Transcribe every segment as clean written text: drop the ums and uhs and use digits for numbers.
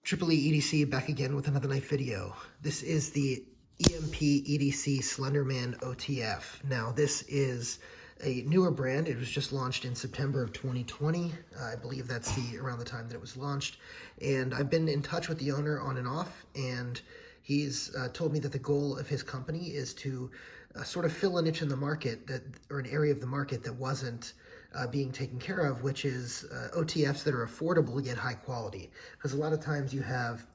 EEE EDC back again with another knife video. This is the EMP EDC Slenderman OTF. Now this is a newer brand. It was just launched in September of 2020. I believe that's around the time that it was launched. And I've been in touch with the owner on and off, and he's told me that the goal of his company is to sort of fill a niche in the market, or an area of the market that wasn't being taken care of, which is OTFs that are affordable yet high quality. Because a lot of times you have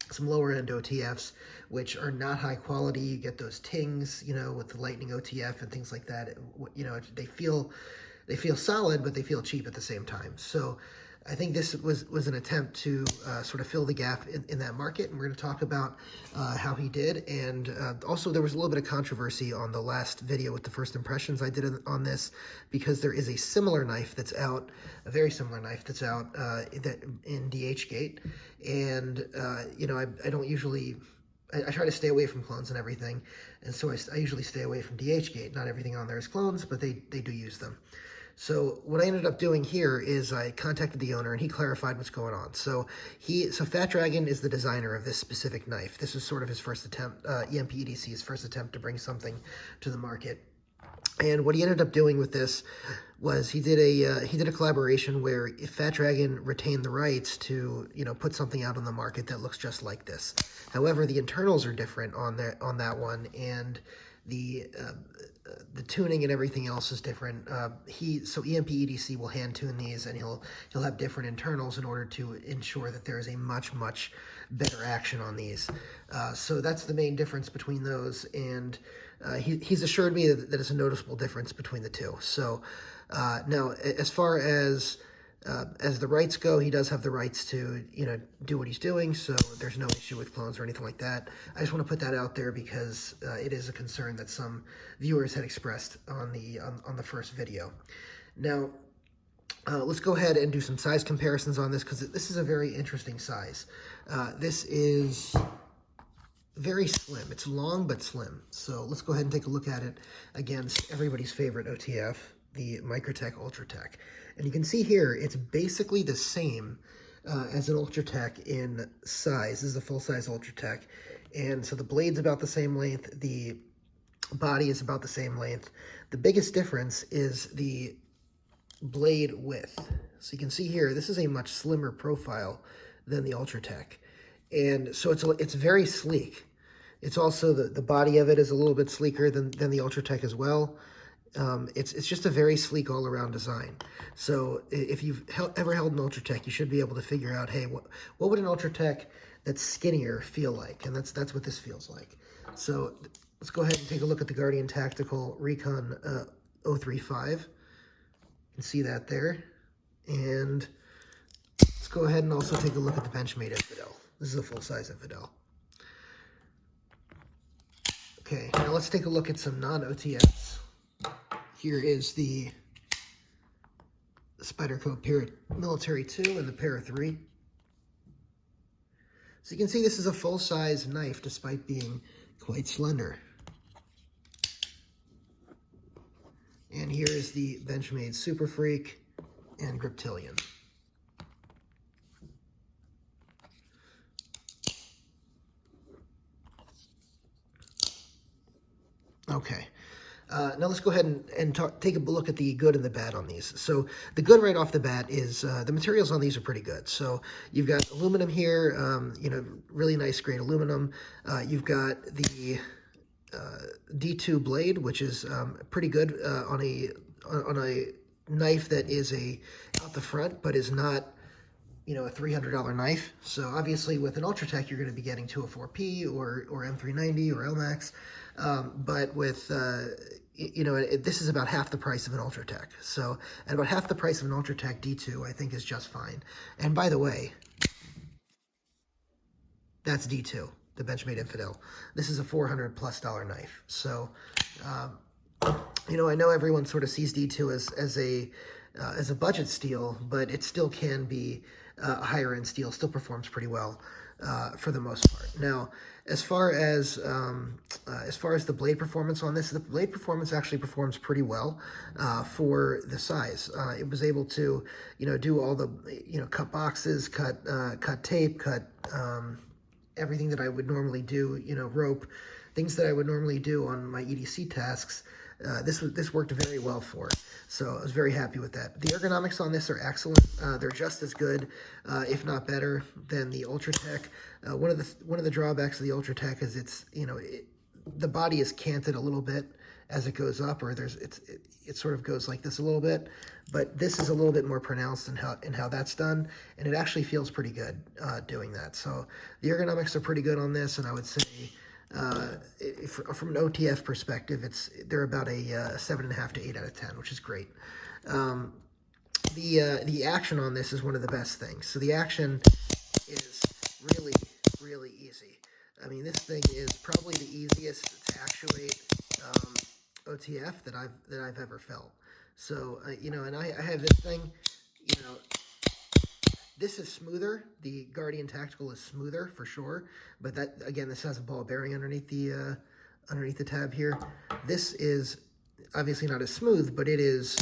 some lower end OTFs which are not high quality. You get those tings, you know, with the Lightning OTF and things like that. You know, they feel solid, but they feel cheap at the same time. So I think this was an attempt to sort of fill the gap in that market, and we're going to talk about how he did. And also there was a little bit of controversy on the last video with the first impressions I did on this, because there is a similar knife that's out, a very similar knife that's out that in DHgate. And, you know, I don't usually, I try to stay away from clones and everything, and so I usually stay away from DHgate. Not everything on there is clones, but they do use them. So what I ended up doing here is I contacted the owner, and he clarified what's going on. So Fat Dragon is the designer of this specific knife. This was sort of his first attempt, EMP EDC's first attempt to bring something to the market. And what he ended up doing with this was he did a collaboration where Fat Dragon retained the rights to, you know, put something out on the market that looks just like this. However, the internals are different on that one, and the tuning and everything else is different. So EMP EDC will hand tune these, and he'll have different internals in order to ensure that there is a much better action on these. So that's the main difference between those, and he's assured me that it's a noticeable difference between the two. So now, as far as the rights go, he does have the rights to, you know, do what he's doing, so there's no issue with clones or anything like that. I just want to put that out there because it is a concern that some viewers had expressed on the first video. Now, let's go ahead and do some size comparisons on this, because this is a very interesting size. This is very slim. It's long but slim. So let's go ahead and take a look at it against everybody's favorite OTF, the Microtech Ultratech. And you can see here, it's basically the same as an Ultratech in size. This is a full-size Ultratech. And so the blade's about the same length. The body is about the same length. The biggest difference is the blade width. So you can see here, this is a much slimmer profile than the Ultratech. And so it's very sleek. It's also, the body of it is a little bit sleeker than the Ultratech as well. It's just a very sleek all-around design. So if you've ever held an Ultratech, you should be able to figure out, hey, what would an Ultratech that's skinnier feel like? And that's what this feels like. So let's go ahead and take a look at the Guardian Tactical Recon 035. You can see that there. And let's go ahead and also take a look at the Benchmade Infidel. This is a full-size Infidel. Okay, now let's take a look at some non-OTFs. Here is the Spyderco Para Military 2 and the Para 3. So you can see this is a full-size knife despite being quite slender. And here is the Benchmade Super Freak and Griptilian. Okay. Now let's go ahead and take a look at the good and the bad on these. So the good right off the bat is the materials on these are pretty good. So you've got aluminum here, you know, really nice grade aluminum. You've got the D2 blade, which is pretty good on a knife that is out the front, but is not, you know, a $300 knife. So obviously with an Ultratech, you're going to be getting 204P or M390 or LMAX. But with, you know, this is about half the price of an Ultratech. So at about half the price of an Ultratech, D2, I think, is just fine. And by the way, that's D2, the Benchmade Infidel. This is a $400+ knife. So, you know, I know everyone sort of sees D2 as a budget steal, but it still can be higher end steel, still performs pretty well for the most part. Now, as far as the blade performance on this, the blade performance actually performs pretty well for the size. It was able to, do all the, cut boxes, cut tape, cut everything that I would normally do, rope, things that I would normally do on my EDC tasks. This worked very well for. So I was very happy with that. The ergonomics on this are excellent. They're just as good, if not better, than the Ultratech. One of the drawbacks of the Ultratech is the body is canted a little bit as it goes up, or it sort of goes like this a little bit. But this is a little bit more pronounced in how that's done, and it actually feels pretty good doing that. So the ergonomics are pretty good on this, and I would say, from an OTF perspective, they're about a 7.5 to 8 out of 10, which is great. The action on this is one of the best things. So the action is really, really easy. I mean, this thing is probably the easiest to actuate OTF that I've ever felt. So and I have this thing, This is smoother. The Guardian Tactical is smoother for sure, but this has a ball bearing underneath the tab here. This is obviously not as smooth, but it is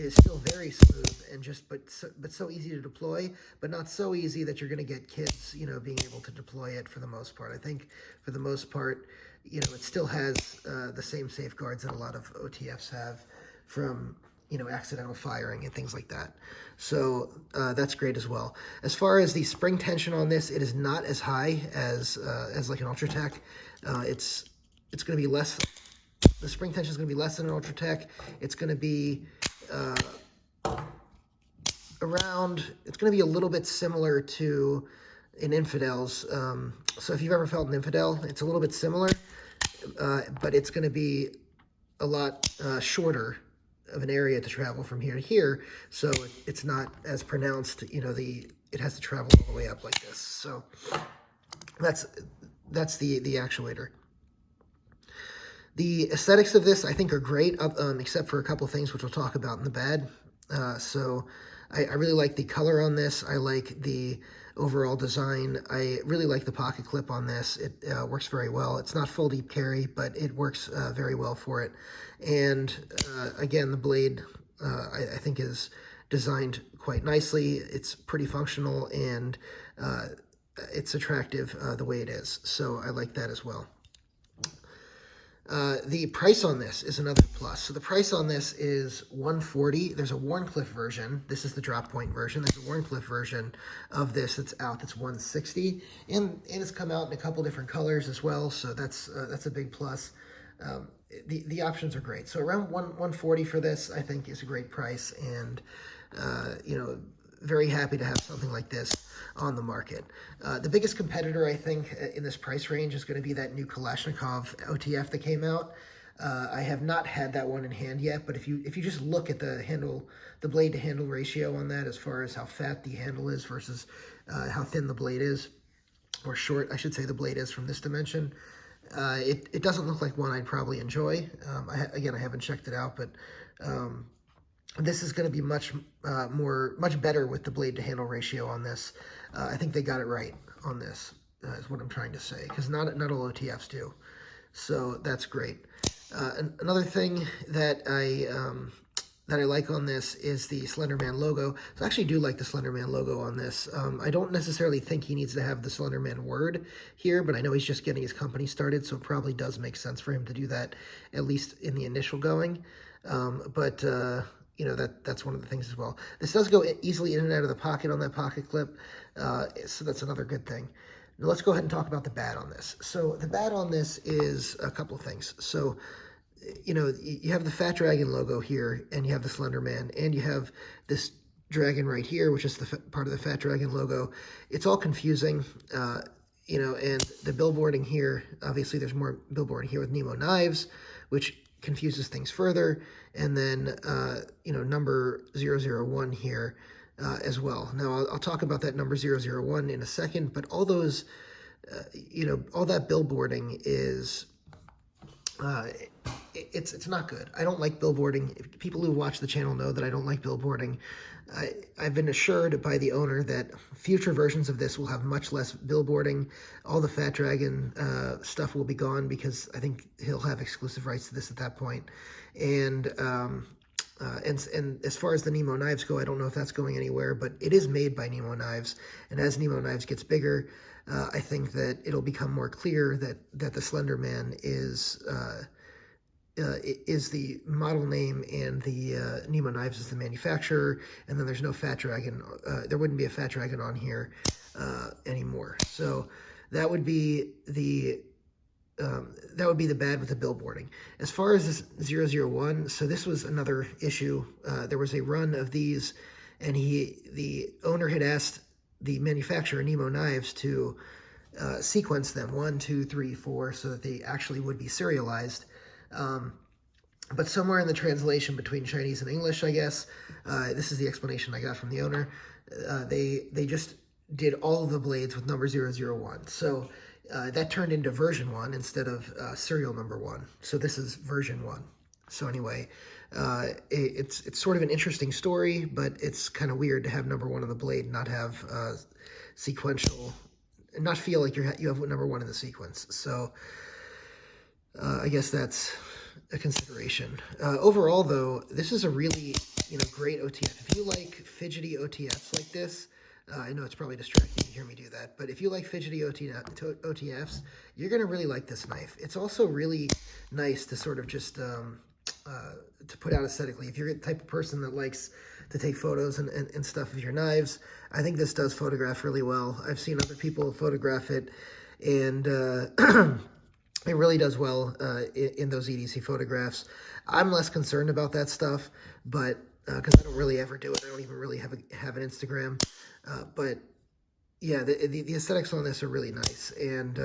still very smooth and but so easy to deploy, but not so easy that you're going to get kids, being able to deploy it for the most part. I think for the most part, it still has the same safeguards that a lot of OTFs have from accidental firing and things like that. So that's great as well. As far as the spring tension on this, it is not as high as like an Ultratech. It's going to be less. The spring tension is going to be less than an Ultratech. It's going to be it's going to be a little bit similar to an Infidel's. So if you've ever felt an Infidel, it's a little bit similar, but it's going to be a lot shorter of an area to travel from here to here, so it's not as pronounced. It has to travel all the way up like this. So that's the actuator. The aesthetics of this, I think, are great, except for a couple things which we'll talk about in the bad. So I really like the color on this. I like the overall design. I really like the pocket clip on this. It works very well. It's not full deep carry, but it works very well for it. And again, the blade I think is designed quite nicely. It's pretty functional, and it's attractive the way it is. So I like that as well. The price on this is another plus. So the price on this is $140. There's a Wharncliffe version. This is the drop point version. There's a Wharncliffe version of this that's out. That's $160, and it's come out in a couple different colors as well. So that's a big plus. The options are great. So around $140 for this, I think, is a great price, and very happy to have something like this on the market. The biggest competitor, I think, in this price range is going to be that new Kalashnikov OTF that came out. I have not had that one in hand yet, but if you just look at the blade to handle ratio on that, as far as how fat the handle is versus how thin the blade is, or short, I should say, the blade is from this dimension, it doesn't look like one I'd probably enjoy. Again, I haven't checked it out, but this is going to be much better with the blade to handle ratio on this. I think they got it right on this, is what I'm trying to say, because not all OTFs do. So that's great. Another thing that I like on this is the Slenderman logo. So I actually do like the Slenderman logo on this. I don't necessarily think he needs to have the Slenderman word here, but I know he's just getting his company started, so it probably does make sense for him to do that, at least in the initial going. That's one of the things as well. This does go easily in and out of the pocket on that pocket clip, so that's another good thing. Now let's go ahead and talk about the bad on this. So the bad on this is a couple of things. So, you have the Fat Dragon logo here, and you have the Slenderman, and you have this dragon right here, which is part of the Fat Dragon logo. It's all confusing, and the billboarding here, obviously there's more billboarding here with Nemo Knives, which confuses things further, and then number 001 here as well. Now I'll talk about that number 001 in a second, but all those all that billboarding is It's not good. I don't like billboarding. People who watch the channel know that I don't like billboarding. I've been assured by the owner that future versions of this will have much less billboarding. All the Fat Dragon stuff will be gone because I think he'll have exclusive rights to this at that point. And as far as the Nemo knives go, I don't know if that's going anywhere, but it is made by Nemo Knives. And as Nemo Knives gets bigger, I think that it'll become more clear that the Slenderman is the model name and the Nemo Knives is the manufacturer, and then there's no Fat Dragon. There wouldn't be a Fat Dragon on here anymore. So that would be the bad with the billboarding. As far as this 001, so this was another issue. There was a run of these, and the owner had asked the manufacturer, Nemo Knives, to sequence them 1, 2, 3, 4, so that they actually would be serialized. But somewhere in the translation between Chinese and English, I guess, this is the explanation I got from the owner, they just did all of the blades with number 001. So that turned into version 1 instead of serial number 1. So this is version 1. So anyway, it's sort of an interesting story, but it's kind of weird to have number 1 on the blade, not have sequential, not feel like you have number 1 in the sequence. So I guess that's a consideration. Overall, though, this is a really great OTF. If you like fidgety OTFs like this, I know it's probably distracting to hear me do that, but if you like fidgety OTFs, you're going to really like this knife. It's also really nice to sort of just to put out aesthetically. If you're the type of person that likes to take photos and stuff of your knives, I think this does photograph really well. I've seen other people photograph it, and it really does well in those EDC photographs. I'm less concerned about that stuff, but because I don't really ever do it. I don't even really have an Instagram. But yeah, the aesthetics on this are really nice, and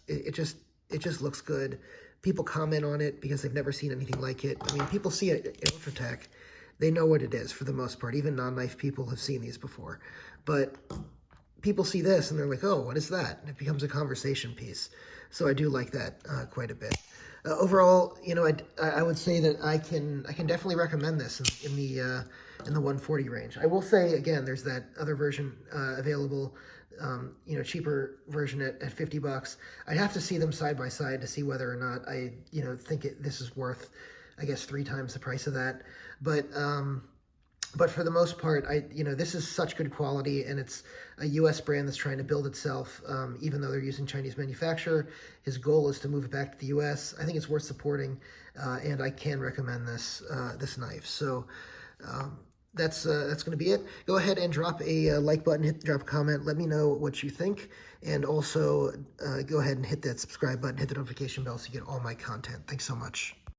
it just looks good. People comment on it because they've never seen anything like it. I mean, people see it in Ultratech. They know what it is for the most part. Even non-knife people have seen these before. But people see this and they're like, oh, what is that? And it becomes a conversation piece. So I do like that quite a bit. Overall, I would say that I can definitely recommend this in the 140 range. I will say again, there's that other version available, cheaper version at $50. I'd have to see them side by side to see whether or not I think this is worth, I guess, 3 times the price of that. But for the most part, this is such good quality, and it's a U.S. brand that's trying to build itself, even though they're using Chinese manufacturer. His goal is to move it back to the U.S. I think it's worth supporting, and I can recommend this knife. So that's going to be it. Go ahead and drop a like button, drop a comment, let me know what you think, and also go ahead and hit that subscribe button, hit the notification bell so you get all my content. Thanks so much.